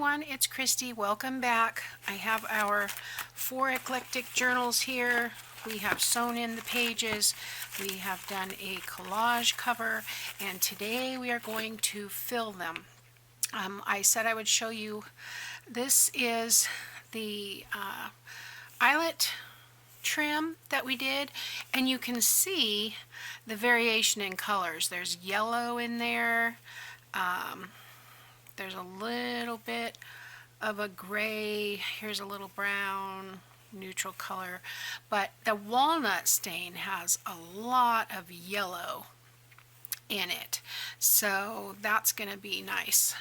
everyone, it's Kristi. Welcome back. I have our 4 Eclectic Journals here. We have sewn in the pages. We have done a collage cover, and today we are going to fill them. I said I would show you. This is the Eyelet trim that we did, and you can see the variation in colors. There's yellow in there. There's a little bit of a gray, here's a little brown, neutral color, but the walnut stain has a lot of yellow in it, so that's going to be nice.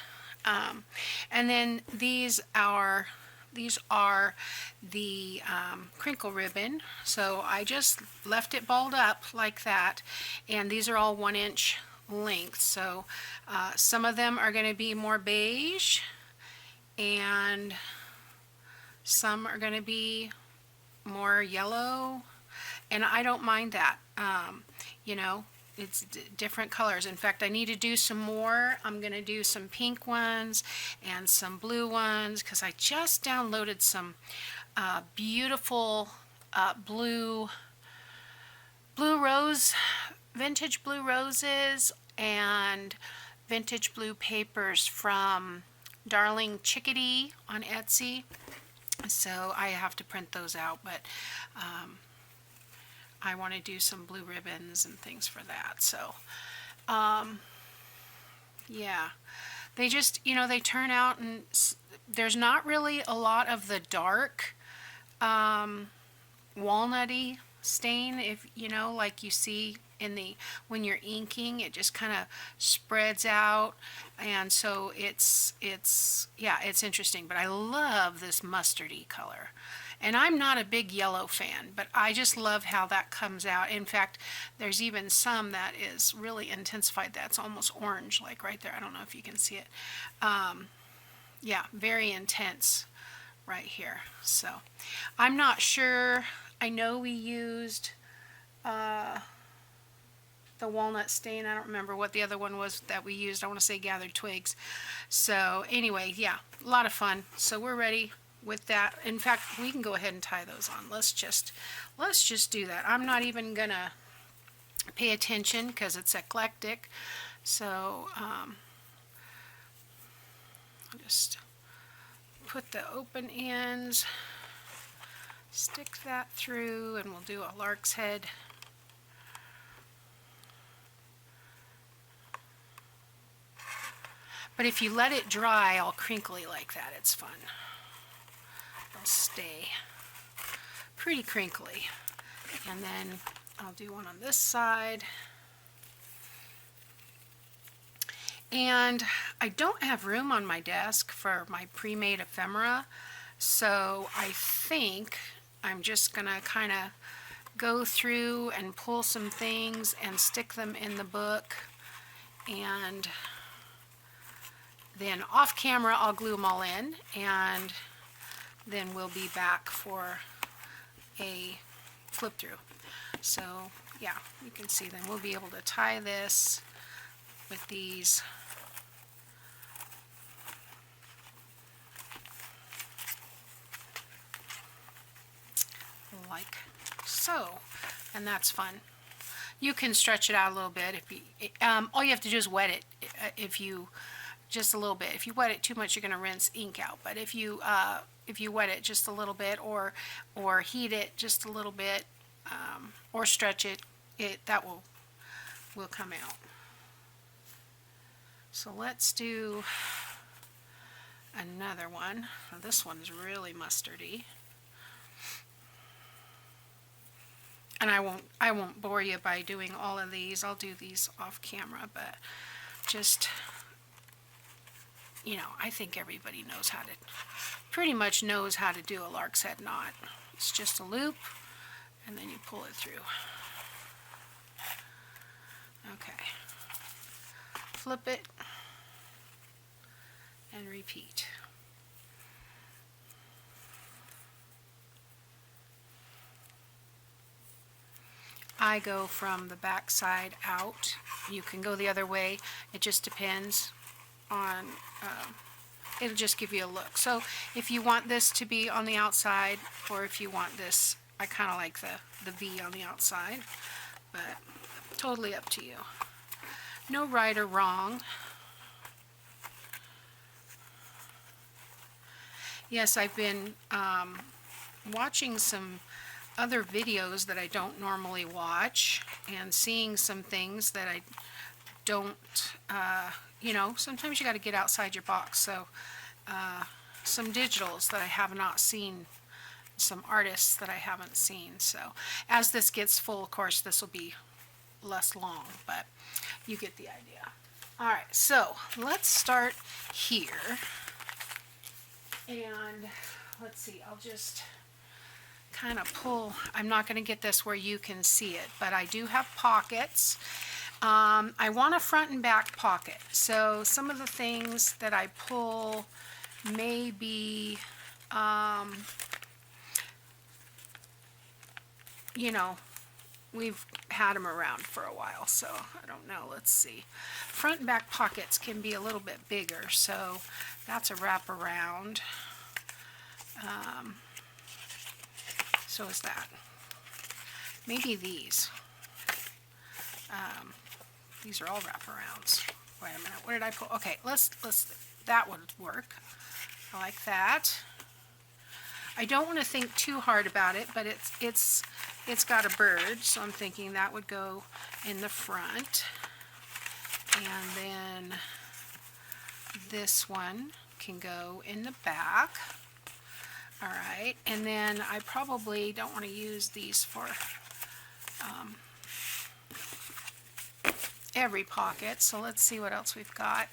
And then these are the crinkle ribbon, so I just left it balled up like that, and these are all 1-inch length, so some of them are going to be more beige and some are going to be more yellow, and I don't mind that. You know, it's different colors. In fact, I need to do some more. I'm going to do some pink ones and some blue ones because I just downloaded some beautiful blue rose, vintage blue roses and vintage blue papers from Darling Chickadee on Etsy. So I have to print those out, but I want to do some blue ribbons and things for that. So yeah, they just, you know, they turn out, and there's not really a lot of the dark walnutty stain, if you know, like you see in the when you're inking, it just kind of spreads out, and so it's yeah, it's interesting. But I love this mustardy color, and I'm not a big yellow fan, but I just love how that comes out. In fact, there's even some that is really intensified, that's almost orange, like right there. I don't know if you can see it. Yeah, very intense right here. So I'm not sure. I know we used the walnut stain. I don't remember what the other one was that we used. I want to say Gathered Twigs. So anyway, yeah, a lot of fun. So we're ready with that. In fact, we can go ahead and tie those on. Let's just do that. I'm not even gonna pay attention because it's eclectic. So I'll just put the open ends, stick that through, and we'll do a lark's head. But if you let it dry all crinkly like that, it's fun. It'll stay pretty crinkly. And then I'll do one on this side. And I don't have room on my desk for my pre-made ephemera, so I think I'm just gonna kind of go through and pull some things and stick them in the book, and then off camera I'll glue them all in, and then we'll be back for a flip through. So yeah, you can see then we'll be able to tie this with these like so, and that's fun. You can stretch it out a little bit if you all you have to do is wet it. If you just a little bit. If you wet it too much, you're going to rinse ink out. But if you wet it just a little bit, or heat it just a little bit, or stretch it, that will come out. So let's do another one. This one's really mustardy, and I won't bore you by doing all of these. I'll do these off camera, but just, you know, I think everybody knows how to, pretty much knows how to do a lark's head knot. It's just a loop, and then you pull it through. Okay. Flip it, and repeat. I go from the back side out. You can go the other way. It just depends on it'll just give you a look. So if you want this to be on the outside, or if you want this, I kind of like the V on the outside, but totally up to you. No right or wrong. Yes, I've been watching some other videos that I don't normally watch, and seeing some things that I don't, you know, sometimes you got to get outside your box. So some digitals that I have not seen, some artists that I haven't seen. So as this gets full, of course, this will be less long, but you get the idea. All right, so let's start here. And let's see, I'll just kind of pull. I'm not going to get this where you can see it, but I do have pockets. I want a front and back pocket. So some of the things that I pull may be, you know, we've had them around for a while, so I don't know. Let's see. Front and back pockets can be a little bit bigger, so that's a wraparound. So is that. Maybe these. These are all wraparounds. Wait a minute. What did I put? Okay, let's. That would work. I like that. I don't want to think too hard about it, but it's got a bird, so I'm thinking that would go in the front. And then this one can go in the back. All right, and then I probably don't want to use these for every pocket, so let's see what else we've got.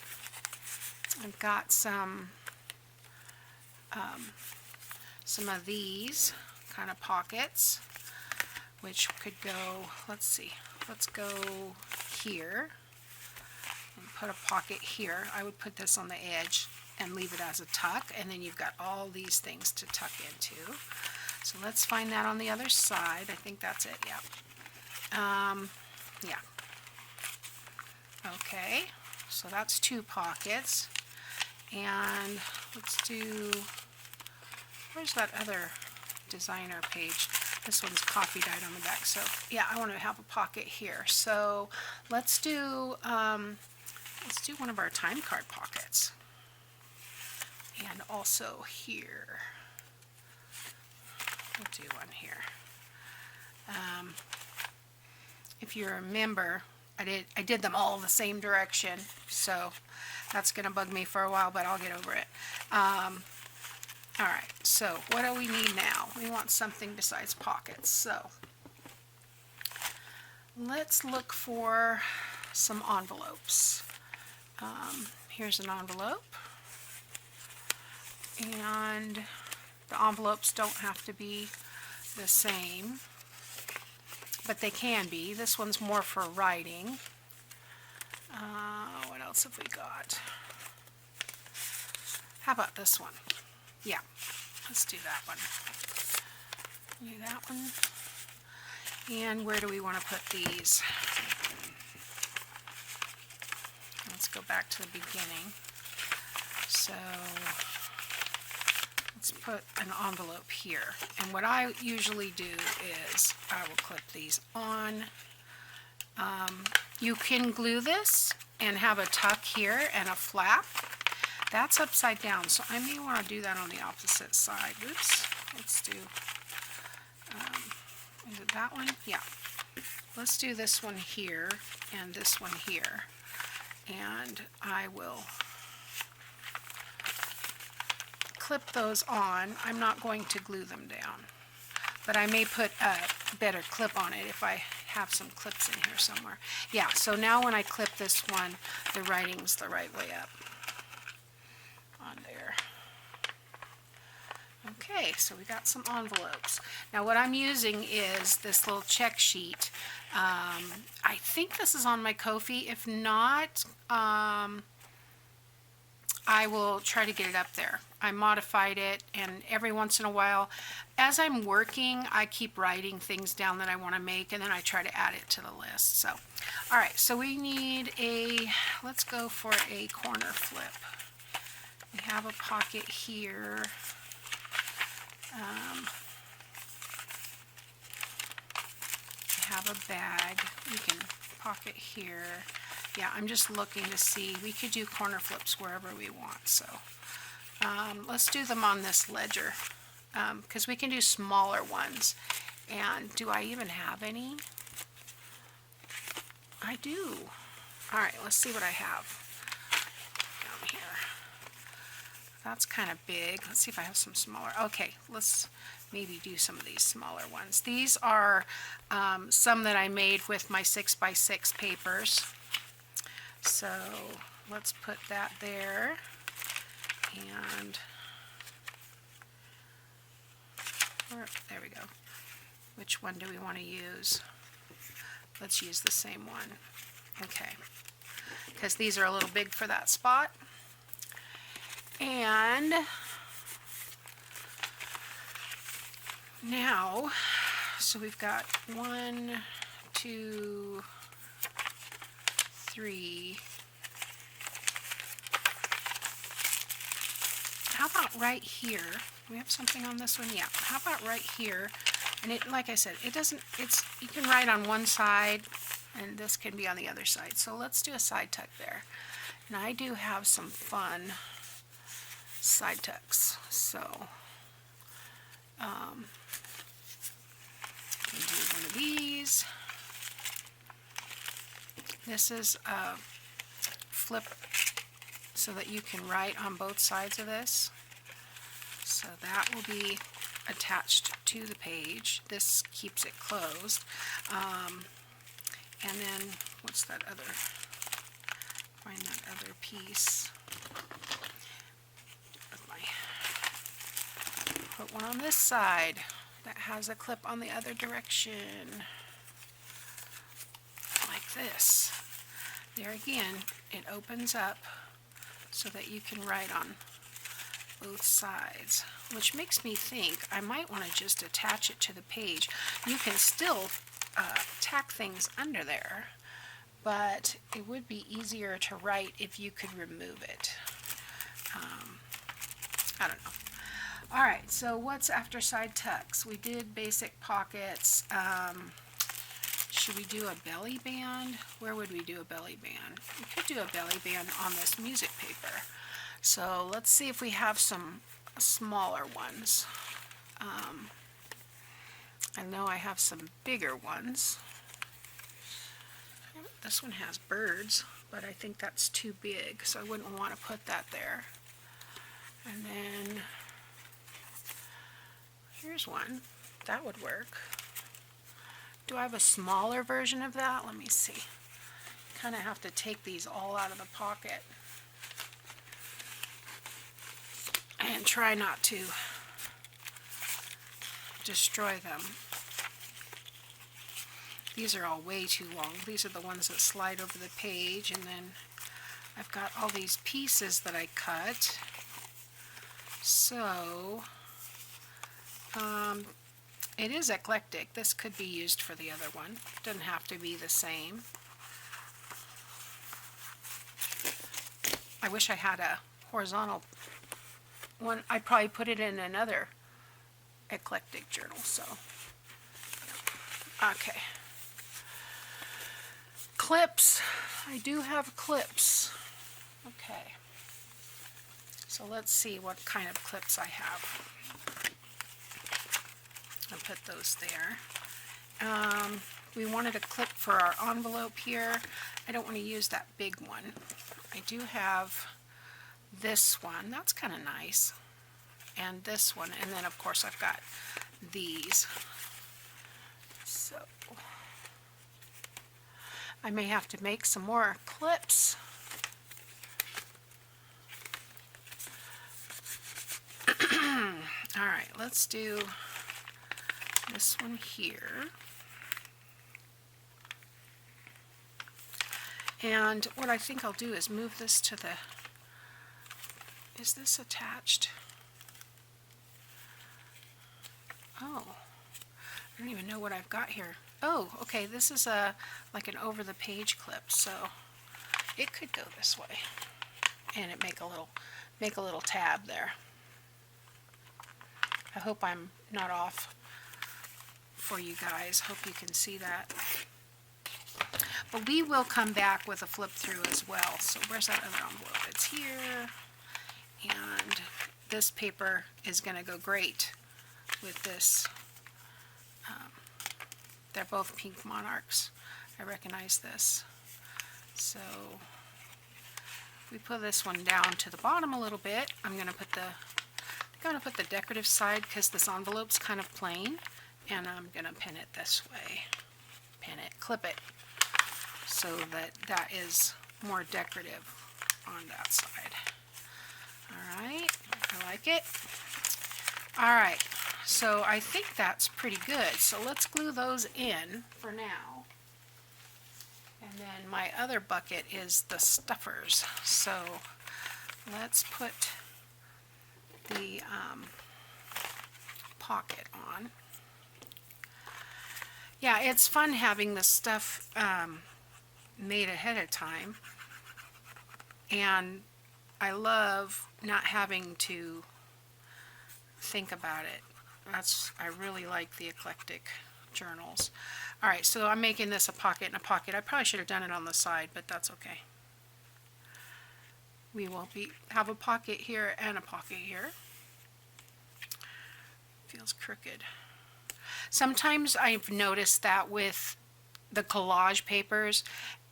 I've got some of these kind of pockets, which could go, let's see, let's go here and put a pocket here. I would put this on the edge and leave it as a tuck, and then you've got all these things to tuck into. So let's find that on the other side. I think that's it, yeah. Yeah. Okay, so that's 2 pockets. And let's do, where's that other designer page? This one's coffee dyed on the back, so yeah, I want to have a pocket here. So let's do one of our time card pockets. And also here. We'll do one here. If you remember, I did them all the same direction, so that's going to bug me for a while, but I'll get over it. All right, so what do we need now? We want something besides pockets, so let's look for some envelopes. Here's an envelope. And the envelopes don't have to be the same, but they can be. This one's more for writing. What else have we got? How about this one? Yeah, let's do that one. Do that one. And where do we want to put these? Let's go back to the beginning. So let's put an envelope here. And what I usually do is I will clip these on. You can glue this and have a tuck here and a flap. That's upside down, so I may want to do that on the opposite side. Oops. Let's do, is it that one? Yeah. Let's do this one here and this one here. And I will clip those on. I'm not going to glue them down, but I may put a better clip on it if I have some clips in here somewhere. Yeah, so now when I clip this one, the writing's the right way up on there. Okay, so we got some envelopes. Now what I'm using is this little check sheet. I think this is on my Ko-fi. If not, I will try to get it up there. I modified it, and every once in a while, as I'm working, I keep writing things down that I want to make, and then I try to add it to the list. So, all right, so we need a, let's go for a corner flip. We have a pocket here. We have a bag. We can pocket here. Yeah, I'm just looking to see. We could do corner flips wherever we want. So let's do them on this ledger because we can do smaller ones. And do I even have any? I do. All right, let's see what I have down here. That's kind of big. Let's see if I have some smaller. Okay, let's maybe do some of these smaller ones. These are some that I made with my 6x6 papers. So let's put that there. And there we go. Which one do we want to use? Let's use the same one. Okay, because these are a little big for that spot. And now, so we've got 1, 2, 3. How about right here? Do we have something on this one? Yeah. How about right here? And it, like I said, it doesn't, it's, you can write on one side and this can be on the other side. So let's do a side tuck there. And I do have some fun side tucks. So I can do one of these. This is a flip so that you can write on both sides of this. So that will be attached to the page. This keeps it closed. And then, what's that other, find that other piece. Put one on this side that has a clip on the other direction. Like this. There again, it opens up so that you can write on both sides, which makes me think I might want to just attach it to the page. You can still tack things under there, but it would be easier to write if you could remove it. I don't know. All right, so what's after side tucks? We did basic pockets. Should we do a belly band? Where would we do a belly band? We could do a belly band on this music paper. So let's see if we have some smaller ones. I know I have some bigger ones. This one has birds, but I think that's too big, so I wouldn't want to put that there. And then here's one. That would work. Do I have a smaller version of that? Let me see. Kind of have to take these all out of the pocket and try not to destroy them. These are all way too long. These are the ones that slide over the page, and then I've got all these pieces that I cut. So it is eclectic. This could be used for the other one. Doesn't have to be the same. I wish I had a horizontal one. I'd probably put it in another eclectic journal. So okay. Clips. I do have clips. Okay. So let's see what kind of clips I have. I'll put those there. We wanted a clip for our envelope here. I don't want to use that big one. I do have this one. That's kind of nice. And this one. And then of course I've got these. So I may have to make some more clips. All right, let's do this one here. And what I think I'll do is move this to the, is this attached? Oh, I don't even know what I've got here. Oh, okay, this is a like an over the page clip, so it could go this way and it make a little make a little tab there. I hope I'm not off for you guys. Hope you can see that. But we will come back with a flip through as well. So where's that other envelope? It's here. And this paper is going to go great with this. They're both pink monarchs. I recognize this. So we put this one down to the bottom a little bit. I'm going to put the decorative side because this envelope's kind of plain, and I'm going to pin it this way. Pin it, clip it, so that that is more decorative on that side. All right, I like it. All right, so I think that's pretty good. So let's glue those in for now. And then my other bucket is the stuffers. So let's put the pocket on. Yeah, it's fun having the stuff made ahead of time. And I love not having to think about it. I really like the Eclectic Journals. All right, so I'm making this a pocket and a pocket. I probably should have done it on the side, but that's okay. We will have a pocket here and a pocket here. Feels crooked. Sometimes I've noticed that with the collage papers,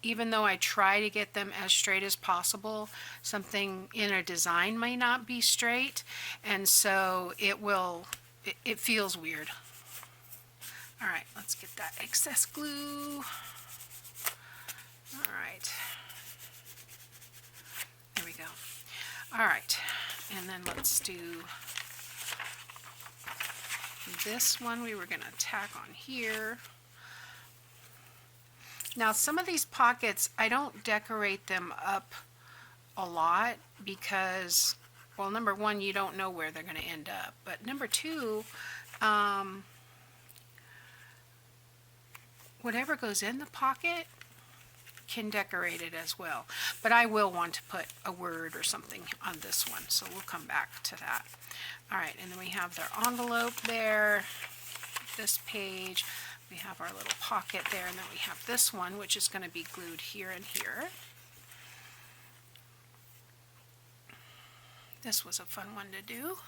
even though I try to get them as straight as possible, something in a design may not be straight, and so it feels weird. All right, let's get that excess glue. All right. There we go. All right, and then let's do this one. We were going to tack on here. Now, some of these pockets, I don't decorate them up a lot because, well, number one, you don't know where they're going to end up. But number two, whatever goes in the pocket can decorate it as well. But I will want to put a word or something on this one, so we'll come back to that. All right, and then we have their envelope there, this page. We have our little pocket there, and then we have this one, which is going to be glued here and here. This was a fun one to do.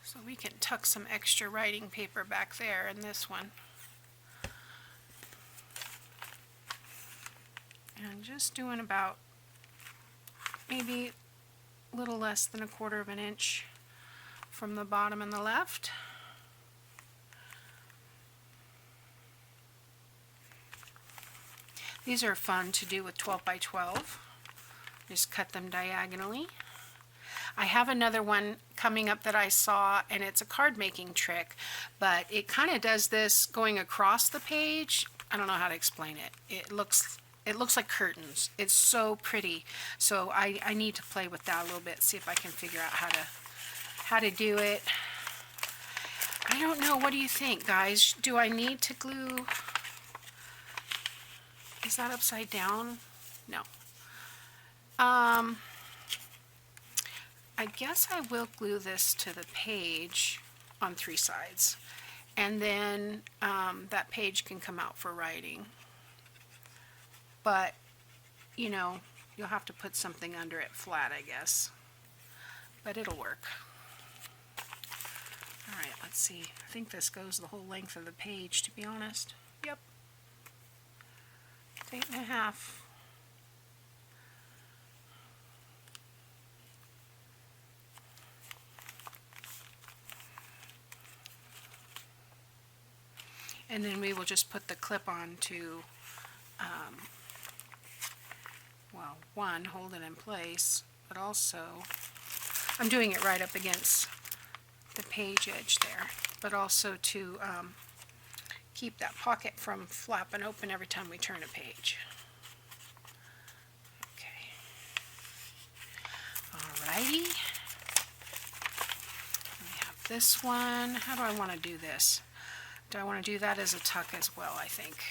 So we can tuck some extra writing paper back there in this one. And just doing about maybe a little less than 1/4 of an inch from the bottom and the left. These are fun to do with 12 by 12. Just cut them diagonally. I have another one coming up that I saw, and it's a card making trick, but it kind of does this going across the page. I don't know how to explain it. It looks like curtains. It's so pretty. So I need to play with that a little bit, see if I can figure out how to do it. I don't know. What do you think, guys? Do I need to glue? Is that upside down? No. I guess I will glue this to the page on 3 sides, and then that page can come out for writing. But, you know, you'll have to put something under it flat, I guess. But it'll work. All right, let's see. I think this goes the whole length of the page, to be honest. Yep. 8.5. And then we will just put the clip on to, well, one, hold it in place, but also, I'm doing it right up against the page edge there, but also to keep that pocket from flapping open every time we turn a page. Okay. Alrighty. We have this one. How do I want to do this? Do I want to do that as a tuck as well, I think?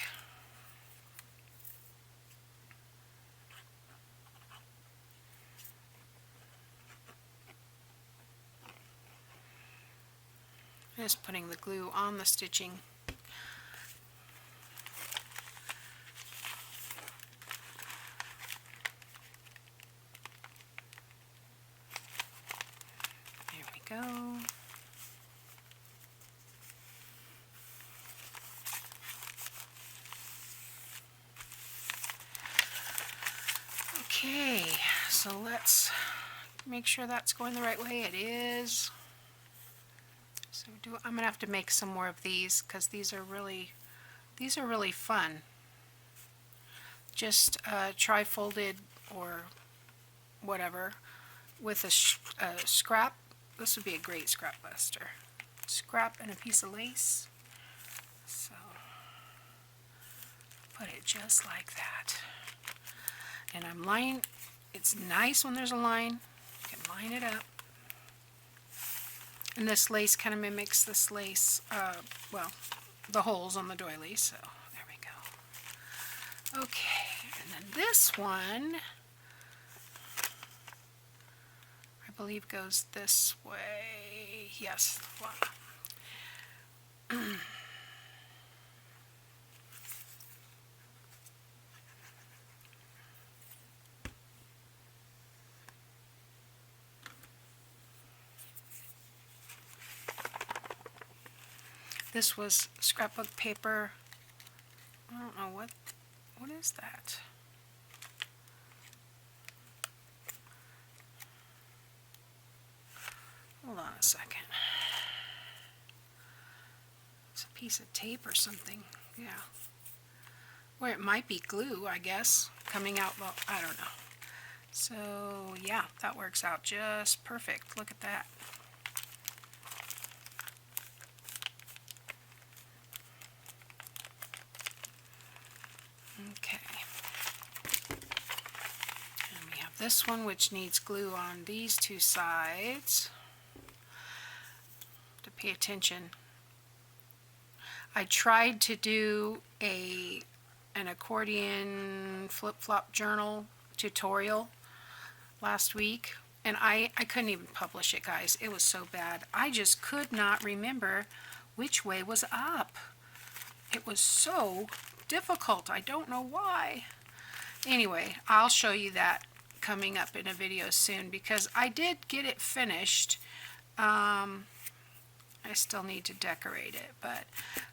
just putting the glue on the stitching. There we go. Okay, so let's make sure that's going the right way. It is. So I'm gonna have to make some more of these because these are really fun. Just tri-folded or whatever with a scrap. This would be a great scrap buster. Scrap and a piece of lace. So put it just like that. And I'm lining. It's nice when there's a line. You can line it up. And this lace kind of mimics this lace, well, the holes on the doily, so there we go. Okay, and then this one, I believe goes this way. Yes, wow. This was scrapbook paper. I don't know what is that? Hold on a second. It's a piece of tape or something. Yeah. Or it might be glue, I guess, coming out. Well, I don't know. So yeah, that works out just perfect. Look at that. Okay, and we have this one which needs glue on these two sides. To pay attention. I tried to do an accordion flip-flop journal tutorial last week, and I couldn't even publish it, guys. It was so bad. I just could not remember which way was up. It was so difficult. I don't know why. Anyway, I'll show you that coming up in a video soon because I did get it finished. I still need to decorate it, but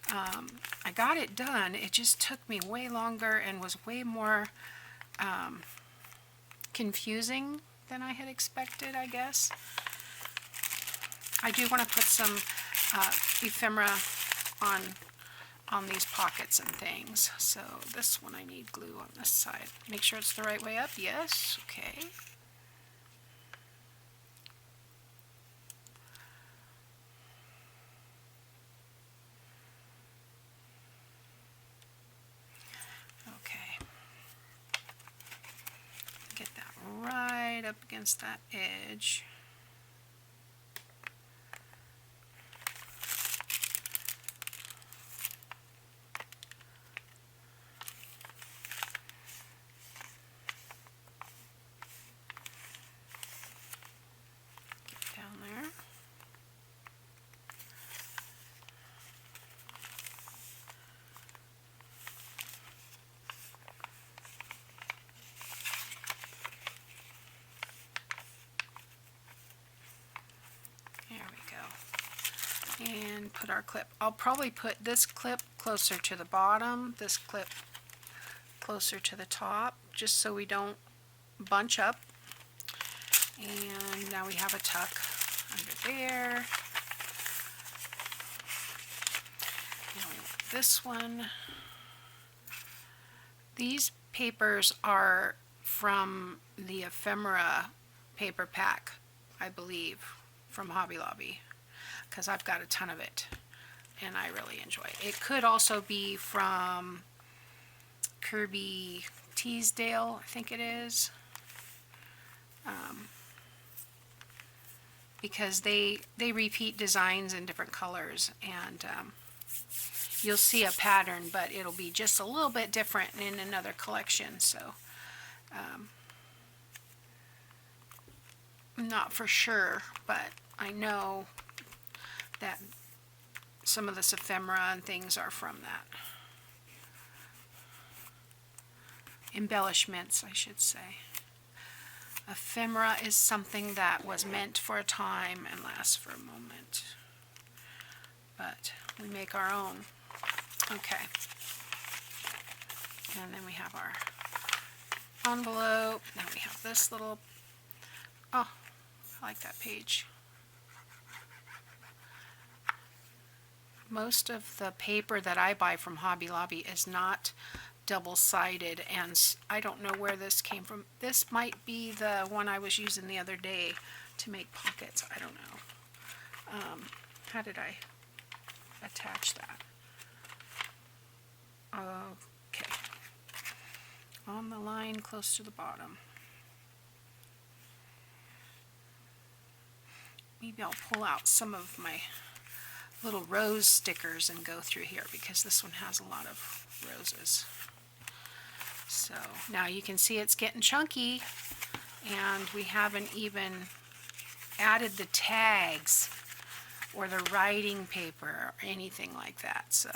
I got it done. It just took me way longer and was way more confusing than I had expected, I guess. I do want to put some ephemera on these pockets and things. So this one I need glue on this side. Make sure it's the right way up. Yes. Okay. Okay. Get that right up against that edge. And put our clip. I'll probably put this clip closer to the bottom, this clip closer to the top, just so we don't bunch up. And now we have a tuck under there. Now we want this one. These papers are from the Ephemera paper pack, I believe, from Hobby Lobby, because I've got a ton of it and I really enjoy it. It could also be from Kirby Teasdale, I think it is, because they repeat designs in different colors, and you'll see a pattern, but it'll be just a little bit different in another collection. So I'm not for sure, but I know that some of this ephemera and things are from that. Embellishments, I should say. Ephemera is something that was meant for a time and lasts for a moment. But we make our own. Okay. And then we have our envelope. Then we have this little, oh, I like that page. Most of the paper that I buy from Hobby Lobby is not double-sided, and I don't know where this came from. This might be the one I was using the other day to make pockets. I don't know. How did I attach that? Okay. On the line close to the bottom. Maybe I'll pull out some of my little rose stickers and go through here, because this one has a lot of roses. So now you can see it's getting chunky, and we haven't even added the tags or the writing paper or anything like that. So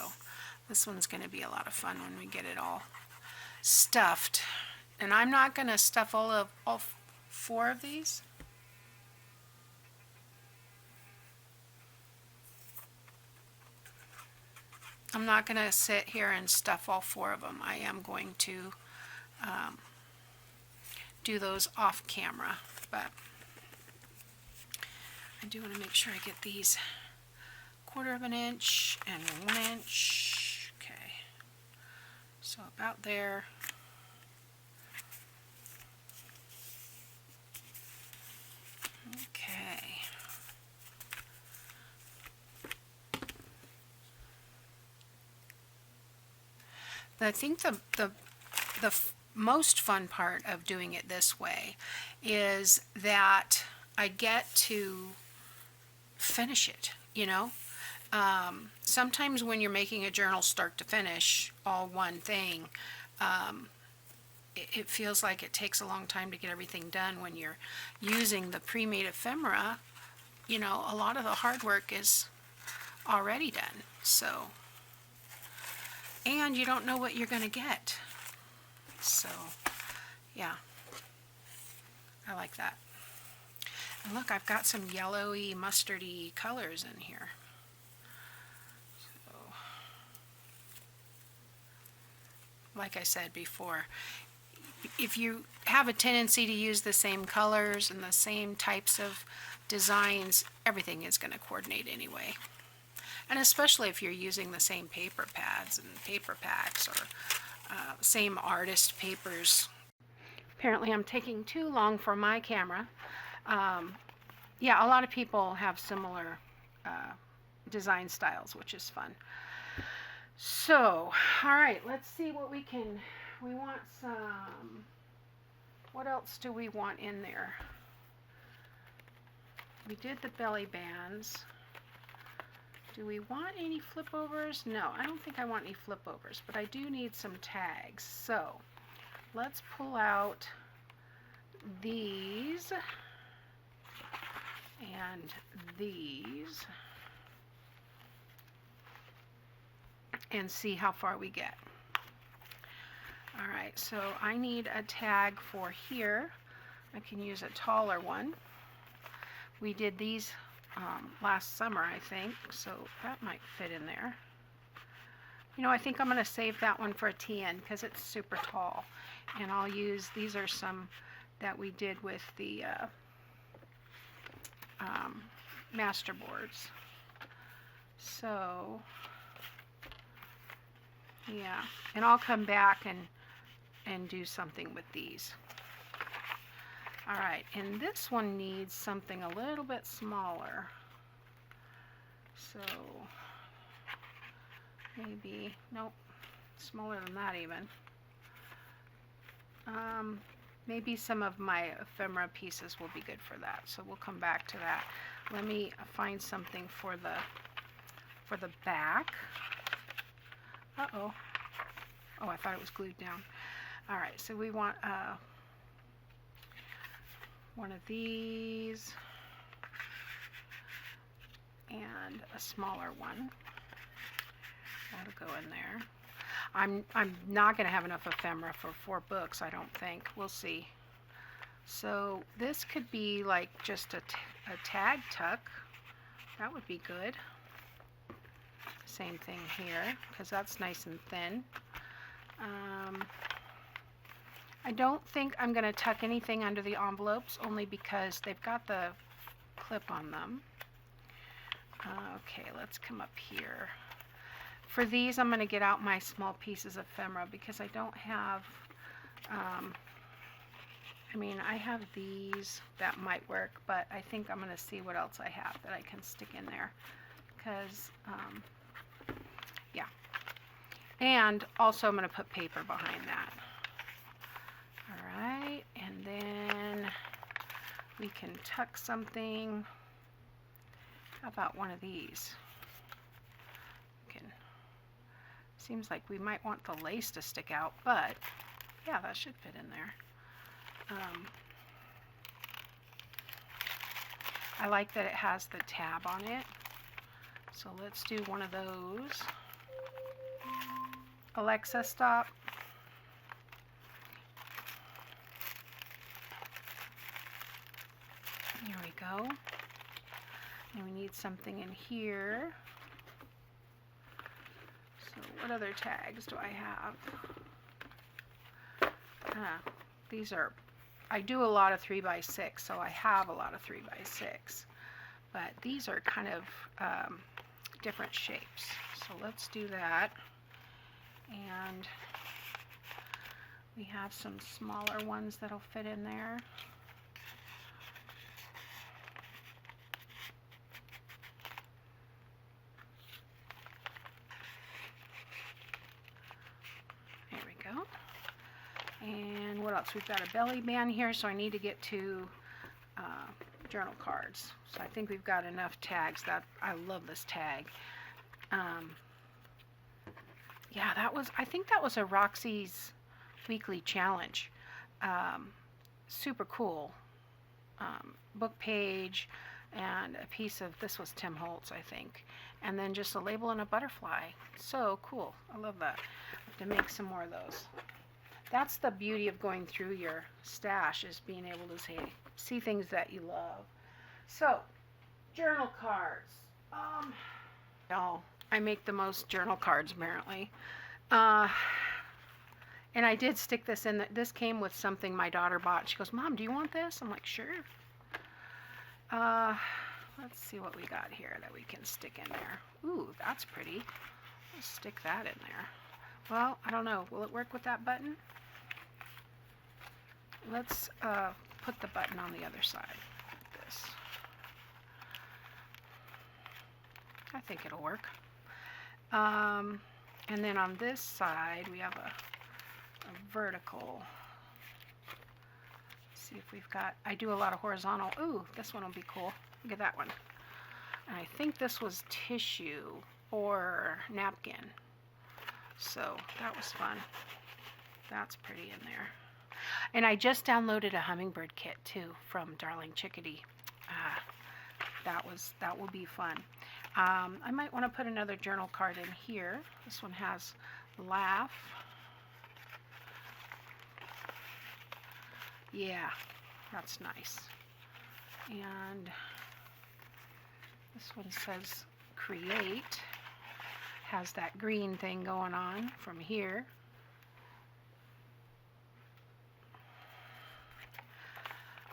this one's going to be a lot of fun when we get it all stuffed. And I'm not going to stuff all 4 of these. I'm not going to sit here and stuff all 4 of them. I am going to do those off camera, but I do want to make sure I get these 1/4 of an inch and 1 inch. Okay, so about there. Okay. I think the most fun part of doing it this way is that I get to finish it, you know. Sometimes when you're making a journal start to finish, all one thing, it feels like it takes a long time to get everything done. When you're using the pre-made ephemera, you know, a lot of the hard work is already done. So, and you don't know what you're going to get. So, yeah, I like that. And look, I've got some yellowy, mustardy colors in here. So, like I said before, if you have a tendency to use the same colors and the same types of designs, everything is going to coordinate anyway. And especially if you're using the same paper pads and paper packs, or same artist papers. Apparently I'm taking too long for my camera. Yeah, a lot of people have similar design styles, which is fun. So, all right, let's see what we want some, what else do we want in there? We did the belly bands. Do we want any flip overs? No, I don't think I want any flip overs, but I do need some tags. So let's pull out these and these and see how far we get. All right, so I need a tag for here. I can use a taller one. We did these last summer, I think, so that might fit in there. You know, I think I'm going to save that one for a TN because it's super tall, and I'll use, these are some that we did with the master boards. So yeah, and I'll come back and do something with these. All right, and this one needs something a little bit smaller. So maybe, nope, smaller than that even. Maybe some of my ephemera pieces will be good for that, so we'll come back to that. Let me find something for the back. Uh-oh. Oh, I thought it was glued down. All right, so we want one of these and a smaller one. That'll go in there. I'm not going to have enough ephemera for 4 books, I don't think. We'll see. So this could be like just a tag tuck. That would be good. Same thing here, because that's nice and thin. I don't think I'm going to tuck anything under the envelopes, only because they've got the clip on them. Okay, let's come up here. For these, I'm going to get out my small pieces of ephemera because I don't have, I mean, I have these that might work, but I think I'm going to see what else I have that I can stick in there because, yeah. And also I'm going to put paper behind that. All right, and then we can tuck something. How about one of these? Seems like we might want the lace to stick out, but yeah, that should fit in there. I like that it has the tab on it. So let's do one of those. Alexa, stop. Here we go. And we need something in here. So what other tags do I have? These are, I do a lot of 3x6, so I have a lot of 3x6. But these are kind of different shapes. So let's do that. And we have some smaller ones that'll fit in there. And what else? We've got a belly band here, so I need to get to journal cards. So I think we've got enough tags. That I love this tag. Yeah, that was, I think that was a Roxy's weekly challenge. Super cool. Book page and a piece of, this was Tim Holtz, I think. And then just a label and a butterfly. So cool. I love that. I have to make some more of those. That's the beauty of going through your stash, is being able to see things that you love. So, journal cards. Oh, I make the most journal cards apparently. And I did stick this in. This came with something my daughter bought. She goes, "Mom, do you want this?" I'm like, "Sure." Let's see what we got here that we can stick in there. Ooh, that's pretty. Let's stick that in there. Well, I don't know. Will it work with that button? Let's put the button on the other side, like this. I think it'll work. And then on this side, we have a vertical. Let's see if we've got, I do a lot of horizontal. Ooh, this one will be cool. Look at that one. And I think this was tissue or napkin. So that was fun. That's pretty in there. And I just downloaded a hummingbird kit too from Darling Chickadee. That will be fun. I might want to put another journal card in here. This one has laugh. Yeah, that's nice. And this one says create. Has that green thing going on from here.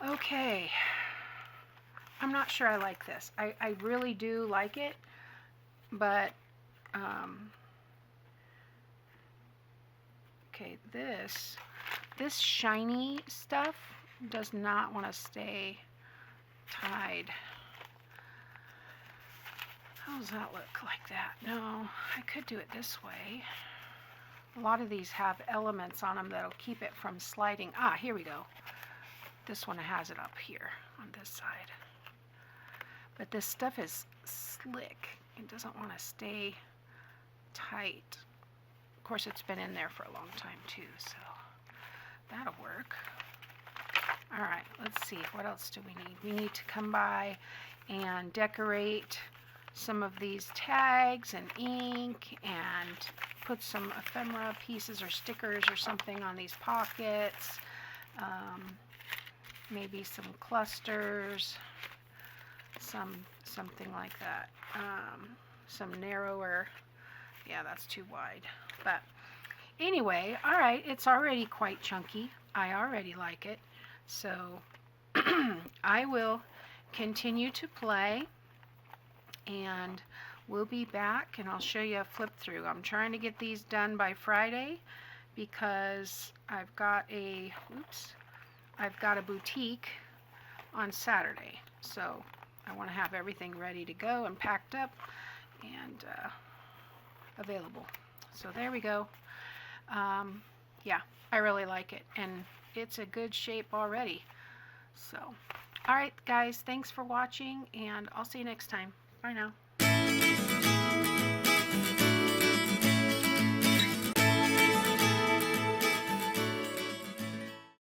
Okay, I'm not sure I like this. I really do like it, but okay, this shiny stuff does not want to stay tied. How does that look like that? No, I could do it this way. A lot of these have elements on them that'll keep it from sliding. Ah, here we go. This one has it up here on this side. But this stuff is slick. It doesn't want to stay tight. Of course, it's been in there for a long time too, so that'll work. All right, let's see. What else do we need? We need to come by and decorate some of these tags and ink and put some ephemera pieces or stickers or something on these pockets. Maybe some clusters, something like that. Some narrower. Yeah, that's too wide. But anyway, all right, it's already quite chunky. I already like it. So I will continue to play, and we'll be back and I'll show you a flip through. I'm trying to get these done by Friday because I've got a boutique on Saturday. So I want to have everything ready to go and packed up and available. So there we go. Yeah, I really like it, and it's a good shape already. So, all right, guys, thanks for watching, and I'll see you next time. Bye now.